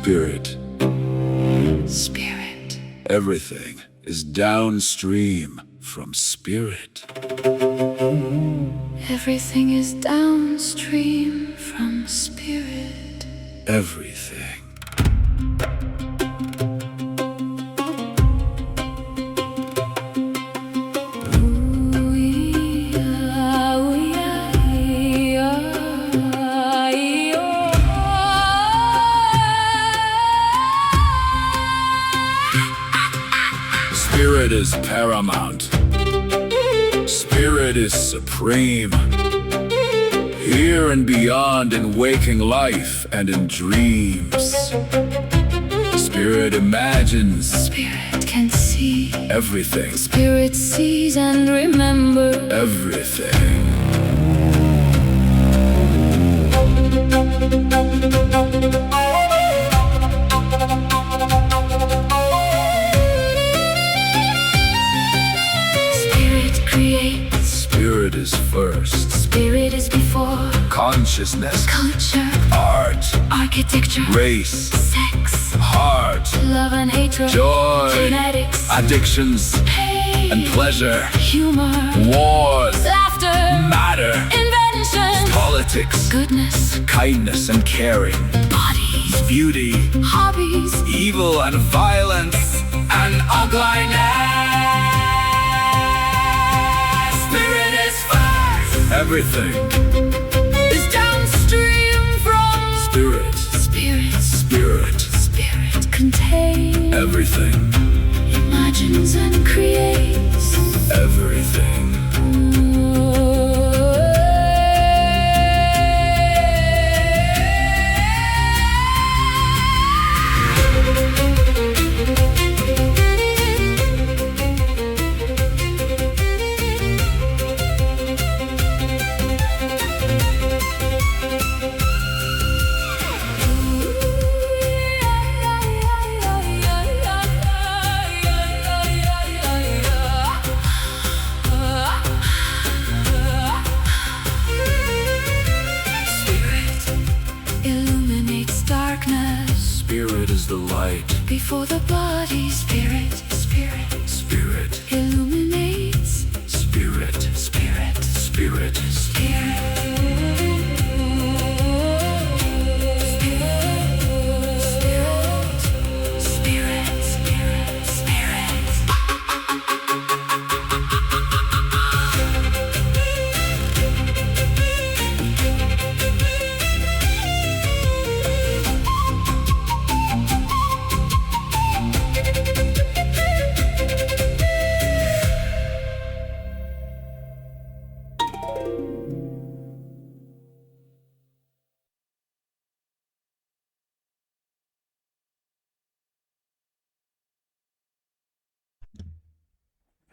spirit. Spirit. Everything is downstream from spirit. Everything is downstream from spirit. Everything. Spirit is paramount. Spirit is supreme. Here and beyond, in waking life and in dreams. Spirit imagines. Spirit can see. Everything. Spirit sees and remembers. Everything. Spirit is first. Spirit is before. Consciousness. Culture. Art. Architecture. Race. Sex. Heart. Love and hatred. Joy. Genetics. Addictions. Pain. And pleasure. Humor. Wars. Laughter. Matter. Invention. Politics. Goodness. Kindness and caring. Bodies. Beauty. Hobbies. Evil and violence. And ugliness. Everything is downstream from spirit. Spirit. Spirit. Spirit contains everything. Imagines and creates everything. Spirit is the light before the body. Spirit. Spirit. Spirit illuminates. Spirit. Spirit. Spirit.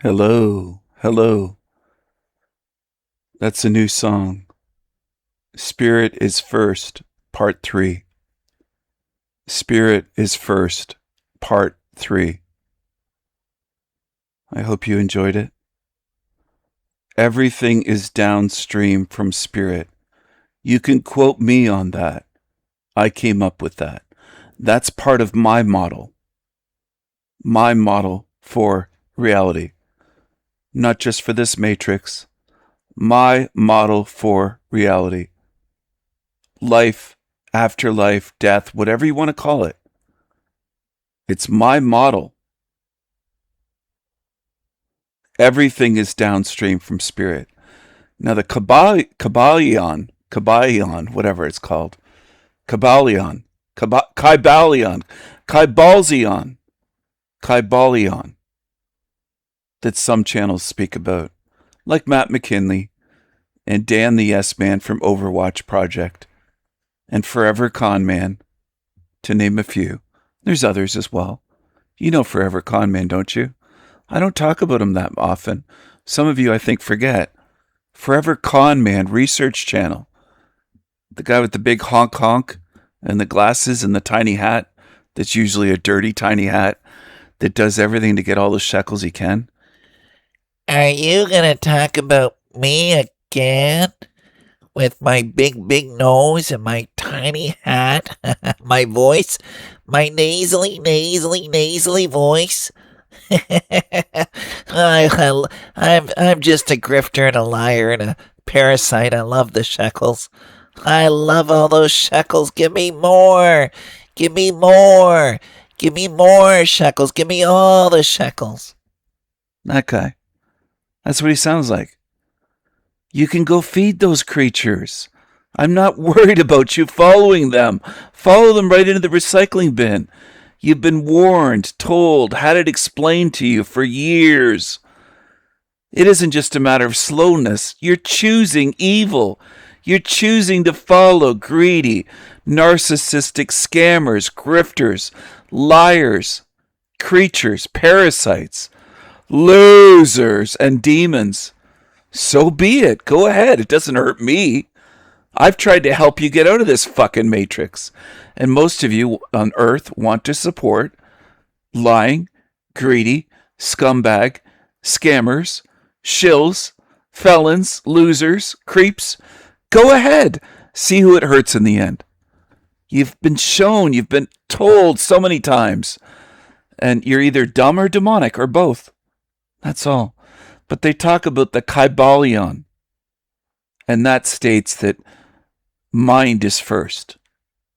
Hello, hello. That's a new song. Spirit is First, Part 3. Spirit is First, Part 3. I hope you enjoyed it. Everything is downstream from spirit. You can quote me on that. I came up with that. That's part of my model. My model for reality. Not just for this matrix. My model for reality. Life, afterlife, death, whatever you want to call it. It's my model. Everything is downstream from spirit. Now the Kybalion, whatever it's called. Kybalion. That some channels speak about, like Matt McKinley and Dan the Yes Man from Overwatch Project, and Forever Con Man, to name a few. There's others as well. You know Forever Con Man, don't you? I don't talk about him that often. Some of you, I think, forget. Forever Con Man Research Channel. The guy with the big honk and the glasses and the tiny hat, that's usually a dirty tiny hat, that does everything to get all the shekels he can. Are you gonna talk about me again? with my big nose and my tiny hat, my voice, my nasally voice. I'm just a grifter and a liar and a parasite. I love the shekels. I love all those shekels. Give me more. Give me more. Give me more shekels. Give me all the shekels. That guy. That's what he sounds like. You can go feed those creatures. I'm not worried about you following them. Follow them right into the recycling bin. You've been warned, told, had it explained to you for years. It isn't just a matter of slowness. You're choosing evil. You're choosing to follow greedy, narcissistic scammers, grifters, liars, creatures, parasites, losers, and demons. So be it. Go ahead. It doesn't hurt me. I've tried to help you get out of this fucking matrix. And most of you on Earth want to support lying, greedy, scumbag, scammers, shills, felons, losers, creeps. Go ahead. See who it hurts in the end. You've been shown, you've been told so many times. And you're either dumb or demonic or both. That's all. But they talk about the Kybalion. And that states that mind is first.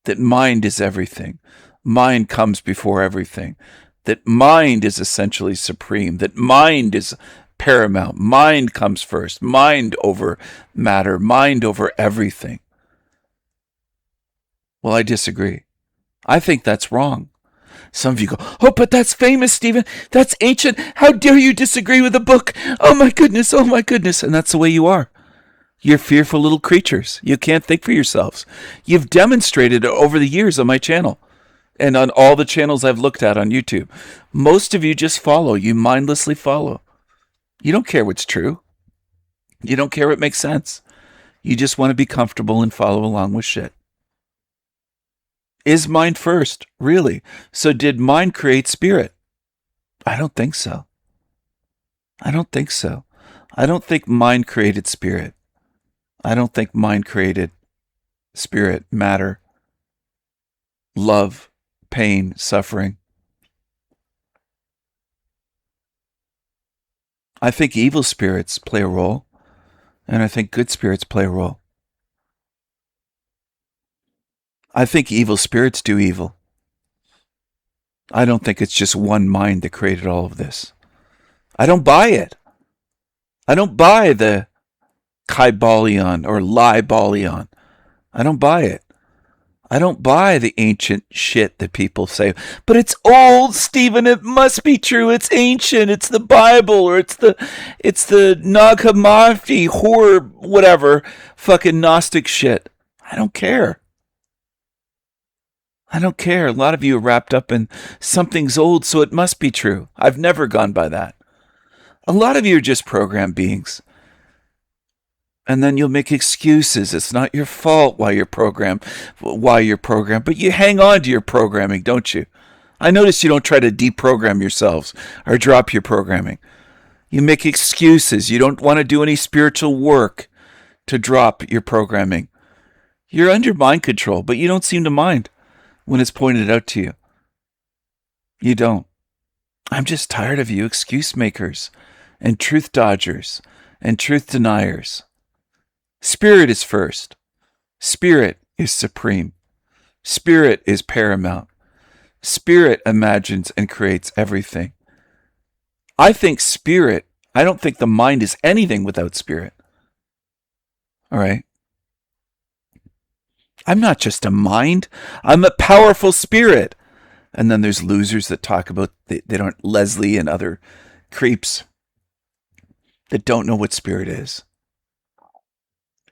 That mind is everything. Mind comes before everything. That mind is essentially supreme. That mind is paramount. Mind comes first. Mind over matter. Mind over everything. Well, I disagree. I think that's wrong. Some of you go, oh, but that's famous, Stephen. That's ancient. How dare you disagree with a book? Oh my goodness, oh my goodness. And that's the way you are. You're fearful little creatures. You can't think for yourselves. You've demonstrated it over the years on my channel and on all the channels I've looked at on YouTube. Most of you just follow. You mindlessly follow. You don't care what's true. You don't care what makes sense. You just want to be comfortable and follow along with shit. Is mind first? Really? So did mind create spirit? I don't think so. I don't think so. I don't think mind created spirit. I don't think mind created spirit, matter, love, pain, suffering. I think evil spirits play a role, and I think good spirits play a role. I think evil spirits do evil. I don't think it's just one mind that created all of this. I don't buy it. I don't buy the Kybalion or Libalion. I don't buy it. I don't buy the ancient shit that people say. But it's old, Stephen. It must be true. It's ancient. It's the Bible, or it's the Nag Hammadi horror, whatever, fucking Gnostic shit. I don't care. I don't care. A lot of you are wrapped up in something's old, so it must be true. I've never gone by that. A lot of you are just programmed beings. And then you'll make excuses. It's not your fault why you're programmed, but you hang on to your programming, don't you? I notice you don't try to deprogram yourselves or drop your programming. You make excuses. You don't want to do any spiritual work to drop your programming. You're under mind control, but you don't seem to mind when it's pointed out to you. You don't. I'm just tired of you excuse makers and truth dodgers and truth deniers. Spirit is first. Spirit is supreme. Spirit is paramount. Spirit imagines and creates everything. I think spirit, I don't think the mind is anything without spirit. All right? I'm not just a mind. I'm a powerful spirit. And then there's losers that talk about, they don't, Leslie and other creeps that don't know what spirit is.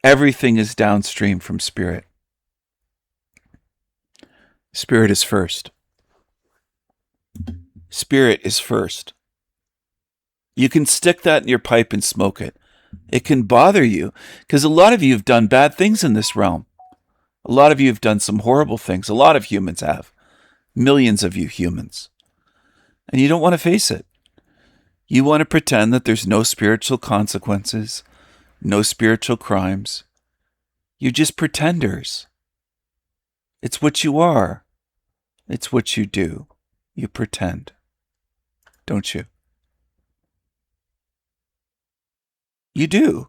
Everything is downstream from spirit. Spirit is first. Spirit is first. You can stick that in your pipe and smoke it. It can bother you because a lot of you have done bad things in this realm. A lot of you have done some horrible things. A lot of humans have. Millions of you humans. And you don't want to face it. You want to pretend that there's no spiritual consequences, no spiritual crimes. You're just pretenders. It's what you are. It's what you do. You pretend. Don't you? You do.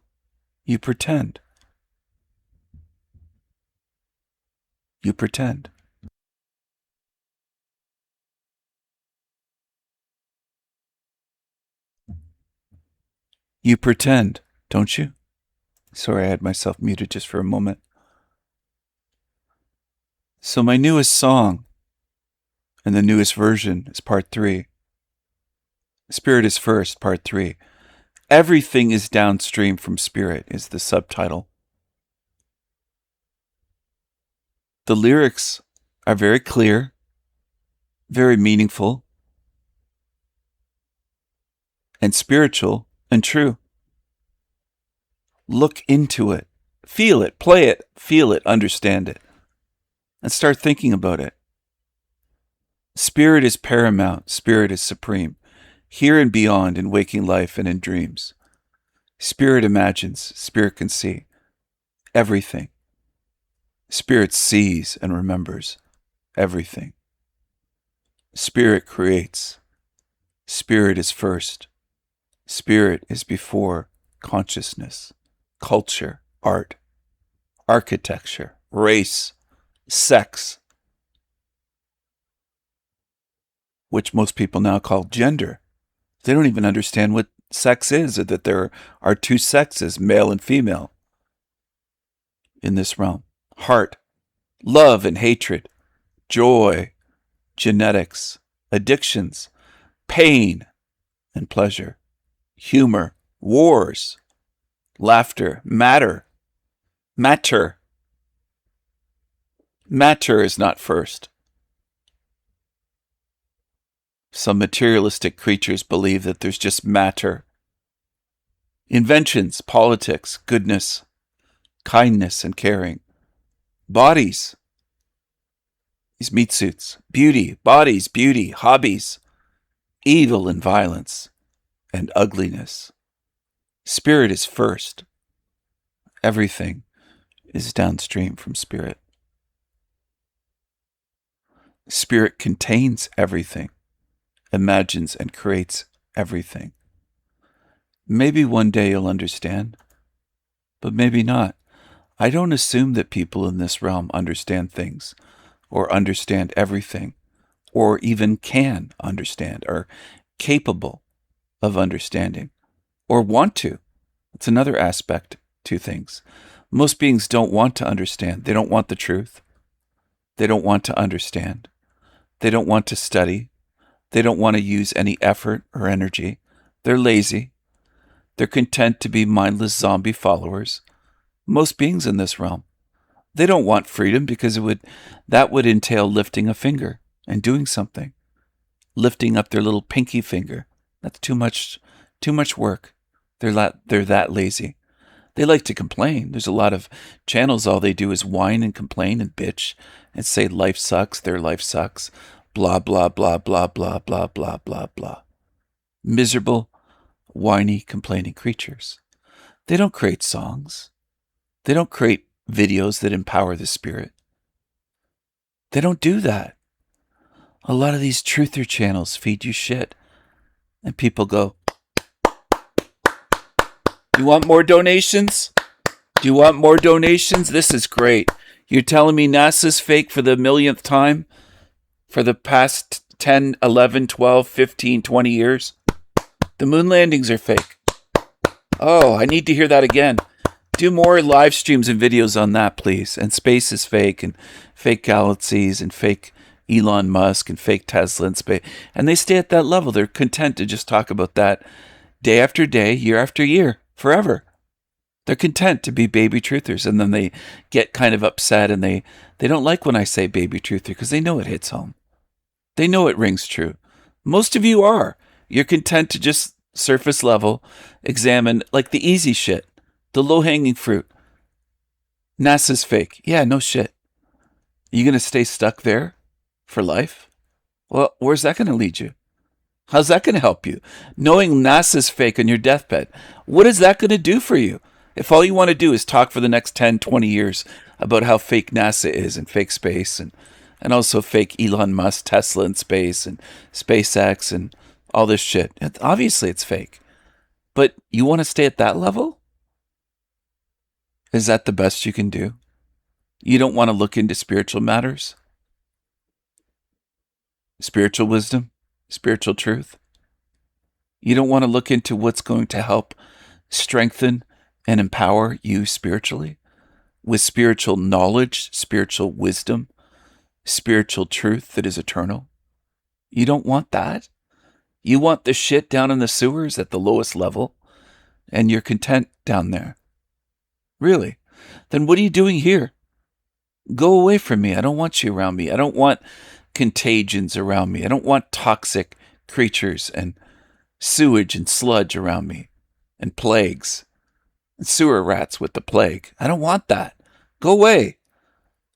You pretend. You pretend. You pretend, don't you? Sorry, I had myself muted just for a moment. So my newest song, and the newest version, is part 3. Spirit is First, part 3. Everything is Downstream from Spirit is the subtitle. The lyrics are very clear, very meaningful, and spiritual and true. Look into it. Feel it. Play it. Feel it. Understand it. And start thinking about it. Spirit is paramount. Spirit is supreme. Here and beyond, in waking life and in dreams. Spirit imagines. Spirit can see. Everything. Spirit sees and remembers. Everything. Spirit creates. Spirit is first. Spirit is before consciousness, culture, art, architecture, race, sex, which most people now call gender. They don't even understand what sex is, or that there are 2 sexes, male and female, in this realm. Heart, love and hatred, joy, genetics, addictions, pain and pleasure, humor, wars, laughter, matter. Matter is not first. Some materialistic creatures believe that there's just matter. Inventions, politics, goodness, kindness and caring. Bodies, these meat suits, beauty, bodies, beauty, hobbies, evil and violence, and ugliness. Spirit is first. Everything is downstream from spirit. Spirit contains everything, imagines and creates everything. Maybe one day you'll understand, but maybe not. I don't assume that people in this realm understand things, or understand everything, or even can understand, or capable of understanding, or want to. It's another aspect to things. Most beings don't want to understand. They don't want the truth. They don't want to understand. They don't want to study. They don't want to use any effort or energy. They're lazy. They're content to be mindless zombie followers. Most beings in this realm. They don't want freedom because that would entail lifting a finger and doing something. Lifting up their little pinky finger. That's too much work. They're that lazy. They like to complain. There's a lot of channels, all they do is whine and complain and bitch and say life sucks, their life sucks, blah, blah, blah, blah, blah, blah, blah, blah, blah. Miserable, whiny, complaining creatures. They don't create songs. They don't create videos that empower the spirit. They don't do that. A lot of these truther channels feed you shit. And people go, you want more donations? Do you want more donations? This is great. You're telling me NASA's fake for the millionth time? For the past 10, 11, 12, 15, 20 years? The moon landings are fake. Oh, I need to hear that again. Do more live streams and videos on that, please. And space is fake, and fake galaxies, and fake Elon Musk, and fake Tesla, and space. And they stay at that level. They're content to just talk about that day after day, year after year, forever. They're content to be baby truthers. And then they get kind of upset, and they don't like when I say baby truther because they know it hits home. They know it rings true. Most of you are. You're content to just surface level examine like the easy shit. The low-hanging fruit. NASA's fake. Yeah, no shit. You going to stay stuck there for life? Well, where's that going to lead you? How's that going to help you? Knowing NASA's fake on your deathbed, what is that going to do for you? If all you want to do is talk for the next 10, 20 years about how fake NASA is and fake space and also fake Elon Musk, Tesla in space and SpaceX and all this shit, obviously it's fake. But you want to stay at that level? Is that the best you can do? You don't want to look into spiritual matters? Spiritual wisdom? Spiritual truth? You don't want to look into what's going to help strengthen and empower you spiritually with spiritual knowledge, spiritual wisdom, spiritual truth that is eternal? You don't want that? You want the shit down in the sewers at the lowest level, and you're content down there? Really? Then what are you doing here? Go away from me. I don't want you around me. I don't want contagions around me. I don't want toxic creatures and sewage and sludge around me and plagues and sewer rats with the plague. I don't want that. Go away.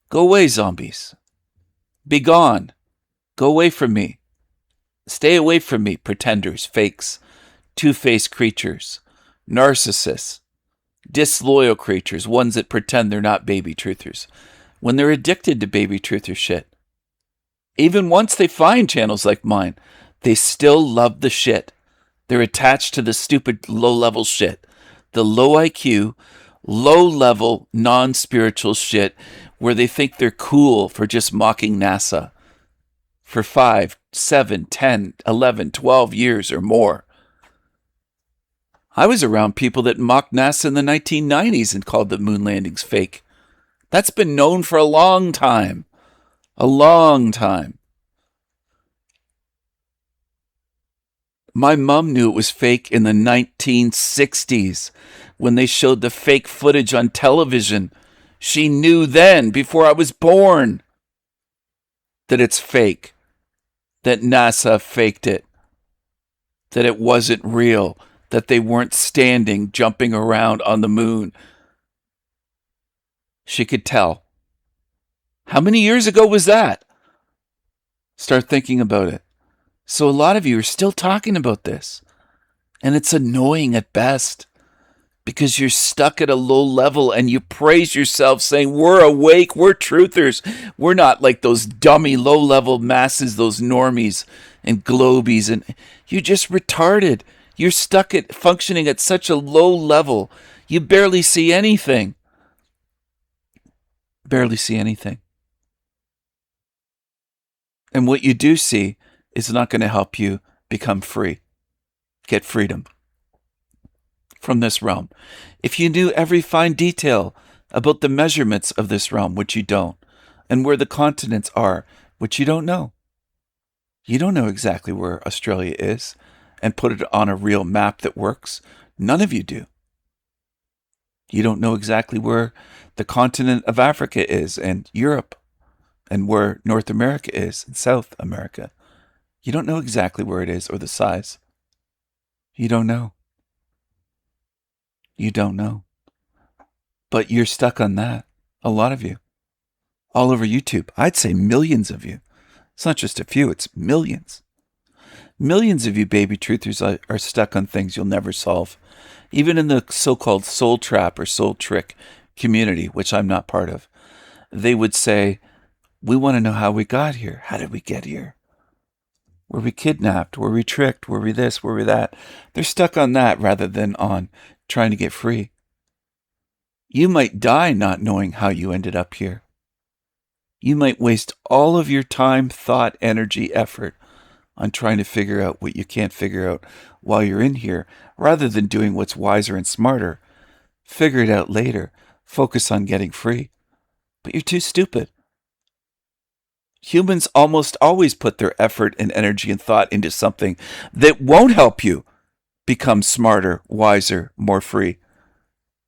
Go away, zombies. Be gone. Go away from me. Stay away from me, pretenders, fakes, two-faced creatures, narcissists, disloyal creatures, ones that pretend they're not baby truthers, when they're addicted to baby truther shit. Even once they find channels like mine, they still love the shit. They're attached to the stupid low-level shit, the low IQ, low-level, non-spiritual shit where they think they're cool for just mocking NASA for 5, 7, 10, 11, 12 years or more. I was around people that mocked NASA in the 1990s and called the moon landings fake. That's been known for a long time. A long time. My mom knew it was fake in the 1960s when they showed the fake footage on television. She knew then, before I was born, that it's fake. That NASA faked it. That it wasn't real. That they weren't standing, jumping around on the moon. She could tell. How many years ago was that? Start thinking about it. So a lot of you are still talking about this. And it's annoying at best. Because you're stuck at a low level and you praise yourself saying, we're awake, we're truthers. We're not like those dummy low-level masses, those normies and globies. And you're just retarded. You're stuck at functioning at such a low level. You barely see anything. Barely see anything. And what you do see is not going to help you become free. Get freedom from this realm. If you knew every fine detail about the measurements of this realm, which you don't, and where the continents are, which you don't know. You don't know exactly where Australia is and put it on a real map that works. None of you do. You don't know exactly where the continent of Africa is and Europe and where North America is and South America. You don't know exactly where it is or the size. You don't know. You don't know. But you're stuck on that. A lot of you. All over YouTube. I'd say millions of you. It's not just a few, it's millions. Millions of you baby truthers are stuck on things you'll never solve. Even in the so-called soul trap or soul trick community, which I'm not part of, they would say, we want to know how we got here. How did we get here? Were we kidnapped? Were we tricked? Were we this? Were we that? They're stuck on that rather than on trying to get free. You might die not knowing how you ended up here. You might waste all of your time, thought, energy, effort on trying to figure out what you can't figure out while you're in here, rather than doing what's wiser and smarter. Figure it out later. Focus on getting free. But you're too stupid. Humans almost always put their effort and energy and thought into something that won't help you become smarter, wiser, more free.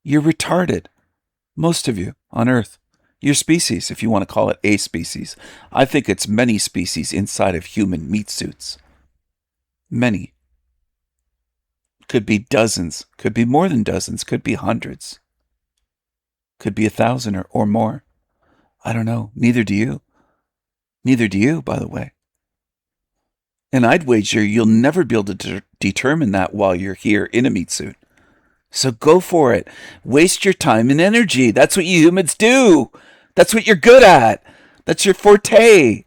You're retarded. Most of you on Earth. Your species, if you want to call it a species. I think it's many species inside of human meat suits. Many. Could be dozens. Could be more than dozens. Could be hundreds. Could be 1,000 or more. I don't know. Neither do you. Neither do you, by the way. And I'd wager you'll never be able to determine that while you're here in a meat suit. So go for it. Waste your time and energy. That's what you humans do. That's what you're good at. That's your forte.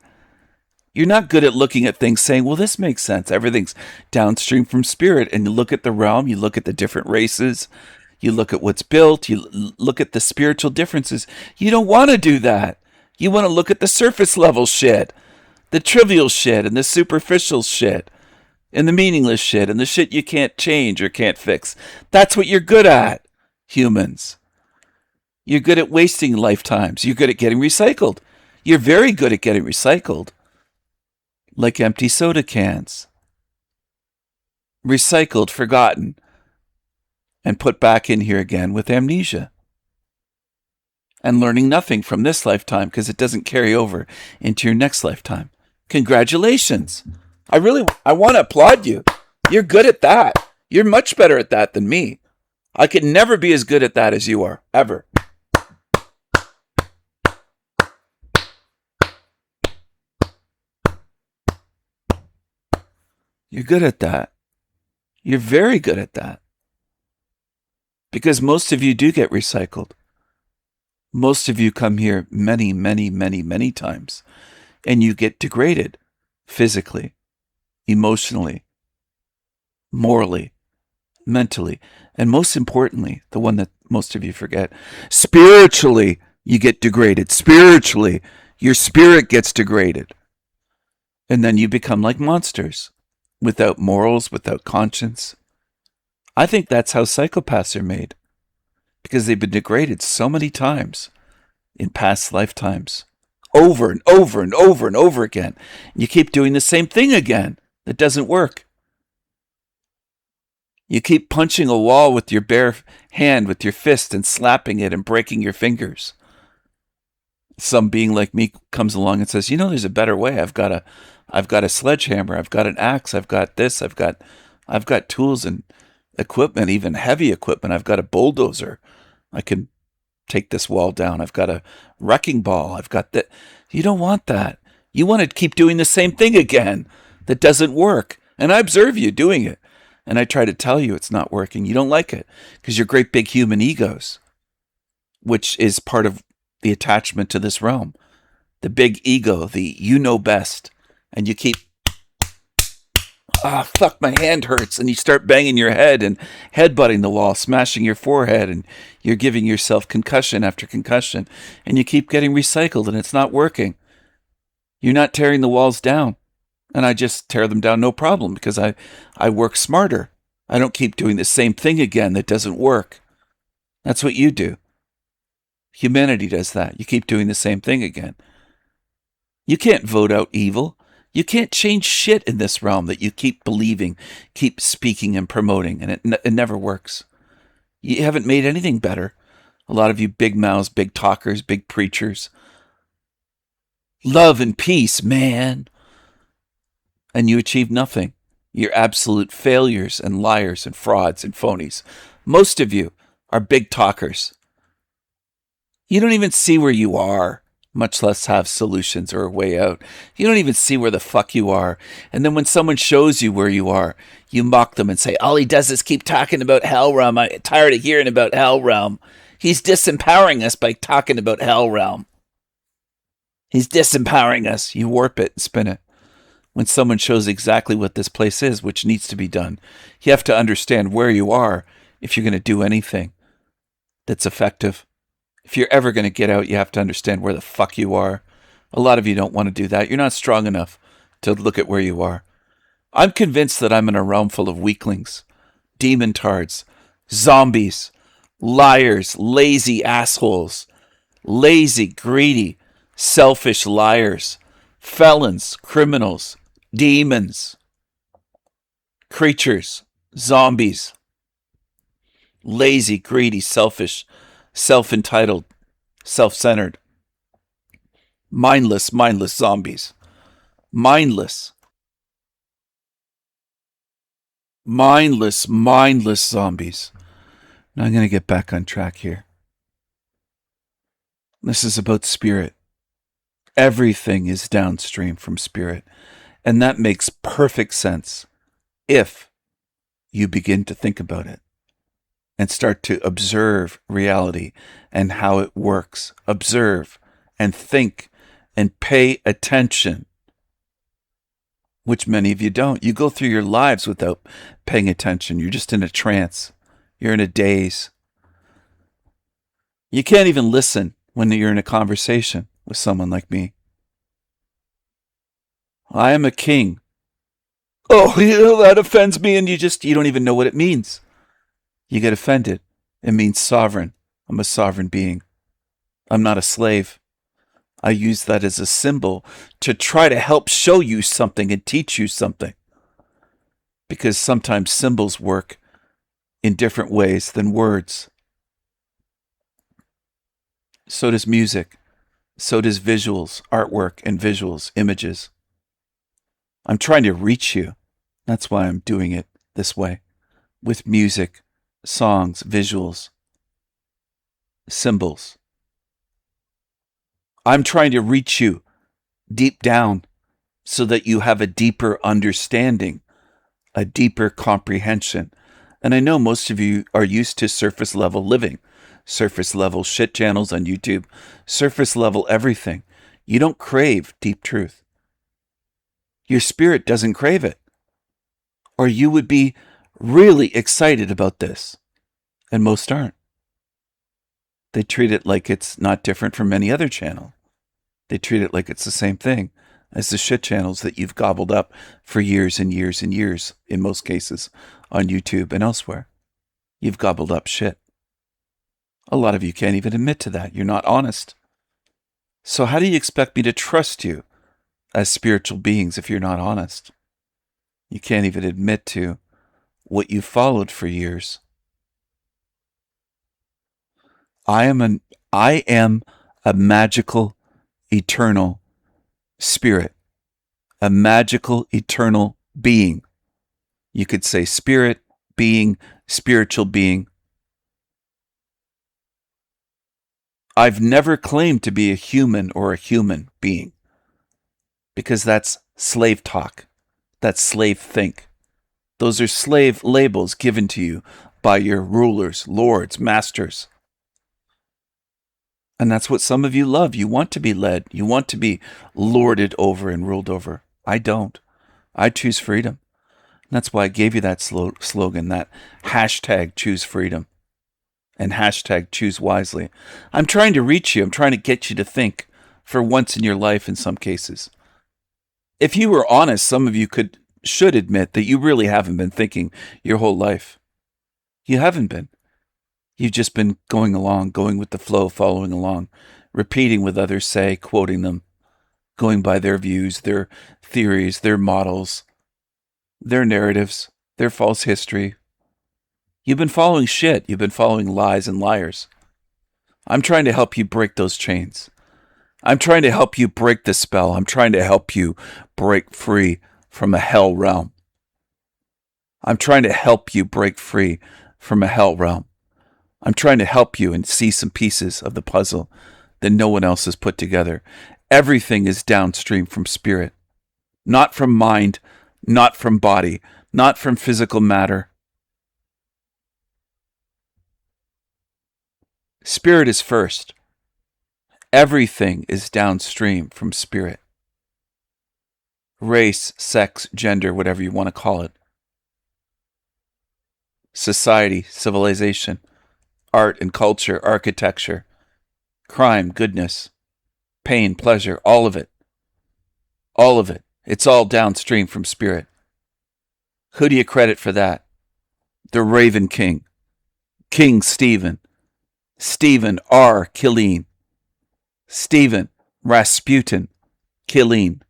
You're not good at looking at things saying, well, this makes sense. Everything's downstream from spirit. And you look at the realm, you look at the different races, you look at what's built, you look at the spiritual differences. You don't want to do that. You want to look at the surface level shit, the trivial shit, and the superficial shit, and the meaningless shit, and the shit you can't change or can't fix. That's what you're good at, humans. You're good at wasting lifetimes. You're good at getting recycled. You're very good at getting recycled. Like empty soda cans. Recycled, forgotten, and put back in here again with amnesia. And learning nothing from this lifetime because it doesn't carry over into your next lifetime. Congratulations. I want to applaud you. You're good at that. You're much better at that than me. I could never be as good at that as you are, ever. You're good at that. You're very good at that. Because most of you do get recycled. Most of you come here many, many, many, many times, and you get degraded physically, emotionally, morally, mentally, and most importantly, the one that most of you forget, spiritually, you get degraded. Spiritually, your spirit gets degraded. And then you become like monsters, without morals, without conscience. I think that's how psychopaths are made, because they've been degraded so many times in past lifetimes, over and over and over and over again. And you keep doing the same thing again. That doesn't work. You keep punching a wall with your bare hand, with your fist, and slapping it and breaking your fingers. Some being like me comes along and says, there's a better way. I've got a sledgehammer. I've got an axe. I've got this. I've got tools and equipment, even heavy equipment. I've got a bulldozer. I can take this wall down. I've got a wrecking ball. I've got that. You don't want that. You want to keep doing the same thing again. That doesn't work. And I observe you doing it. And I try to tell you it's not working. You don't like it because you're great big human egos, which is part of the attachment to this realm. The big ego, the you know best. And you keep, fuck, my hand hurts. And you start banging your head and headbutting the wall, smashing your forehead. And you're giving yourself concussion after concussion. And you keep getting recycled and it's not working. You're not tearing the walls down. And I just tear them down, no problem, because I work smarter. I don't keep doing the same thing again that doesn't work. That's what you do. Humanity does that. You keep doing the same thing again. You can't vote out evil. You can't change shit in this realm that you keep believing, keep speaking and promoting, and it never works. You haven't made anything better. A lot of you big mouths, big talkers, big preachers. Love and peace, man. And you achieve nothing. You're absolute failures and liars and frauds and phonies. Most of you are big talkers. You don't even see where you are, much less have solutions or a way out. You don't even see where the fuck you are. And then when someone shows you where you are, you mock them and say, all he does is keep talking about Hell Realm. I'm tired of hearing about Hell Realm. He's disempowering us by talking about Hell Realm. He's disempowering us. You warp it and spin it. When someone shows exactly what this place is, which needs to be done, you have to understand where you are if you're going to do anything that's effective. If you're ever going to get out, you have to understand where the fuck you are. A lot of you don't want to do that. You're not strong enough to look at where you are. I'm convinced that I'm in a realm full of weaklings, demon-tards, zombies, liars, lazy assholes, lazy, greedy, selfish liars, felons, criminals, demons, creatures, zombies, lazy, greedy, selfish, self-entitled, self-centered, mindless zombies. Mindless zombies. Now I'm going to get back on track here. This is about spirit. Everything is downstream from spirit. And that makes perfect sense if you begin to think about it. and start to observe reality and how it works. Observe and think and pay attention, which many of you don't. You go through your lives without paying attention. You're just in a trance. You're in a daze. You can't even listen when you're in a conversation with someone like me. I am a king. Oh, that offends me, and you don't even know what it means. You get offended. It means sovereign. I'm a sovereign being. I'm not a slave. I use that as a symbol to try to help show you something and teach you something. Because sometimes symbols work in different ways than words. So does music. So does visuals, artwork, and visuals, images. I'm trying to reach you. That's why I'm doing it this way. With music, songs, visuals, symbols. I'm trying to reach you deep down so that you have a deeper understanding, a deeper comprehension. And I know most of you are used to surface level living, surface level shit channels on YouTube, surface level everything. You don't crave deep truth. Your spirit doesn't crave it. Or you would be really excited about this. And most aren't. They treat it like it's not different from any other channel. They treat it like it's the same thing as the shit channels that you've gobbled up for years and years and years, in most cases, on YouTube and elsewhere. You've gobbled up shit. A lot of you can't even admit to that. You're not honest. So how do you expect me to trust you as spiritual beings if you're not honest? You can't even admit to what you followed for years. I am a magical, eternal spirit, a magical, eternal being. You could say spirit, being, spiritual being. I've never claimed to be a human or a human being because that's slave talk. That's slave think. Those are slave labels given to you by your rulers, lords, masters. And that's what some of you love. You want to be led. You want to be lorded over and ruled over. I don't. I choose freedom. That's why I gave you that slogan, that hashtag choose freedom and hashtag choose wisely. I'm trying to reach you. I'm trying to get you to think for once in your life in some cases. If you were honest, some of you should admit that you really haven't been thinking your whole life. You haven't been. You've just been going along, going with the flow, following along, repeating what others say, quoting them, going by their views, their theories, their models, their narratives, their false history. You've been following shit. You've been following lies and liars. I'm trying to help you break those chains. I'm trying to help you break the spell. I'm trying to help you break free from a hell realm. I'm trying to help you break free from a hell realm. I'm trying to help you and see some pieces of the puzzle that no one else has put together. Everything is downstream from spirit, not from mind, not from body, not from physical matter. Spirit is first. Everything is downstream from spirit. Race, sex, gender, whatever you want to call it. Society, civilization, art and culture, architecture, crime, goodness, pain, pleasure, all of it. All of it. It's all downstream from spirit. Who do you credit for that? The Raven King, King Stephen, Stephen R. Killeen, Stephen Rasputin Killeen.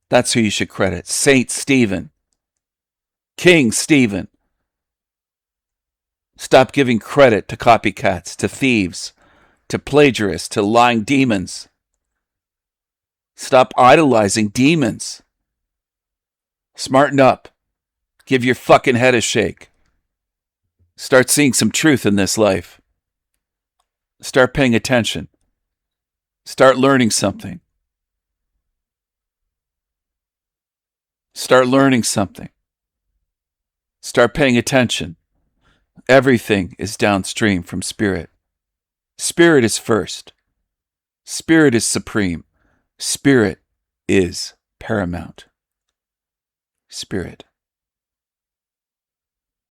That's who you should credit. Saint Stephen, King Stephen. Stop giving credit to copycats, to thieves, to plagiarists, to lying demons. Stop idolizing demons. Smarten up. Give your fucking head a shake. Start seeing some truth in this life. Start paying attention. Start learning something. Start learning something. Start paying attention. Everything is downstream from spirit. Spirit is first. Spirit is supreme. Spirit is paramount. Spirit.